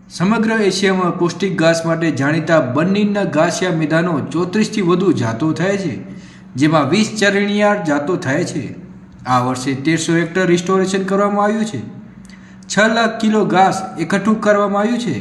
સમગ્ર એશિયામાં પૌષ્ટિક ઘાસ માટે જાણીતા બન્નીના ઘાસિયા મેદાનો 34થી વધુ જાતો થાય છે, જેમાં 20 ચરણીયાળ જાતો થાય છે. આ વર્ષે 1300 હેક્ટર રિસ્ટોરેશન કરવામાં આવ્યું છે. 6 લાખ કિલો ઘાસ એકઠું કરવામાં આવ્યું છે.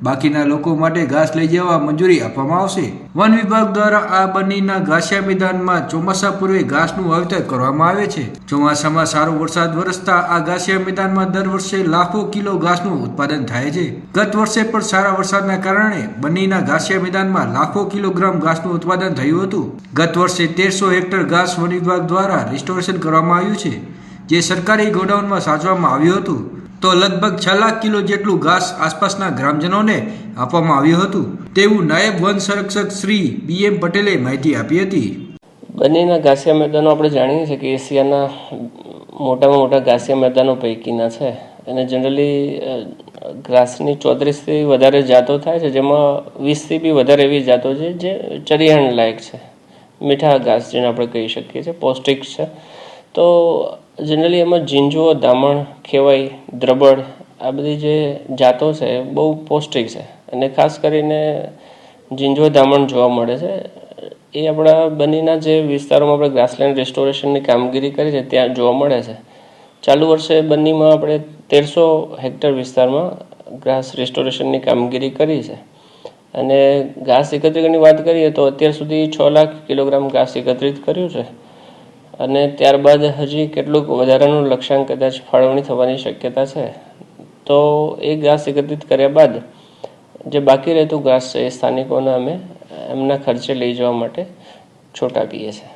બાકીના લોકો માટે ઘાસ લઈ જવા મંજૂરી આપવામાં આવશે. વન વિભાગ દ્વારા આ બન્નીના ઘાસિયા મેદાનમાં ચોમાસા પૂર્વે ઘાસનું વાવેતર કરવામાં આવે છે. ચોમાસામાં સારો વરસાદ વરસતા આ ઘાસિયા મેદાનમાં દર વર્ષે લાખો કિલો ઘાસનું ઉત્પાદન થાય છે. ગત વર્ષે પણ સારા વરસાદના કારણે બન્નીના ઘાસિયા મેદાનમાં લાખો કિલોગ્રામ ઘાસનું ઉત્પાદન થયું હતું. ગત વર્ષે 1300 હેક્ટર ઘાસ વન વિભાગ દ્વારા રિસ્ટોરેશન કરવામાં આવ્યું છે, જે સરકારી ગોડાઉનમાં સાચવવામાં આવ્યું હતું. તો લગભગ 6 લાખ કિલો જેટલું ઘાસ આસપાસના ગ્રામજનોને આપવામાં આવ્યું હતું, તેવું નાયબ વન સંરક્ષક શ્રી BM પટેલે માહિતી આપી હતી. બન્નીના ઘાસિયા મેદાનો આપણે જાણીએ છીએ કે એશિયાના મોટામાં મોટા ઘાસિયા મેદાનો પૈકીના છે અને જનરલી ઘાસની 34થી વધારે જાતો થાય છે, જેમાં 20થી બી વધારે એવી જાતો છે જે ચરિયાણ લાયક છે, મીઠા ઘાસ જેને આપણે કહી શકીએ છીએ, પૌષ્ટિક છે. તો જનરલી એમાં ઝીંઝુઓ, દામણ, ખેવાઈ, દ્રબડ આ બધી જે જાતો છે એ બહુ પૌષ્ટિક છે અને ખાસ કરીને ઝીંઝુઓ, દામણ જોવા મળે છે. એ આપણા બન્નીના જે વિસ્તારોમાં આપણે ગ્રાસલેન્ડ રિસ્ટોરેશનની કામગીરી કરી છે ત્યાં જોવા મળે છે. ચાલુ વર્ષે બન્નીમાં આપણે 1300 હેક્ટર વિસ્તારમાં ઘાસ રિસ્ટોરેશનની કામગીરી કરી છે અને ઘાસ એકત્રીકરણની વાત કરીએ તો અત્યાર સુધી 6 લાખ કિલોગ્રામ ઘાસ એકત્રિત કર્યું છે અને ત્યારબાદ હજી કેટલુંક વધારાનું લક્ષ્યાંક કદાચ ફાળવણી થવાની શક્યતા છે. તો એ ઘાસ એકત્રિત કર્યા બાદ જે બાકી રહેતું ઘાસ છે એ સ્થાનિકોને અમે એમના ખર્ચે લઈ જવા માટે છૂટ આપીએ છીએ.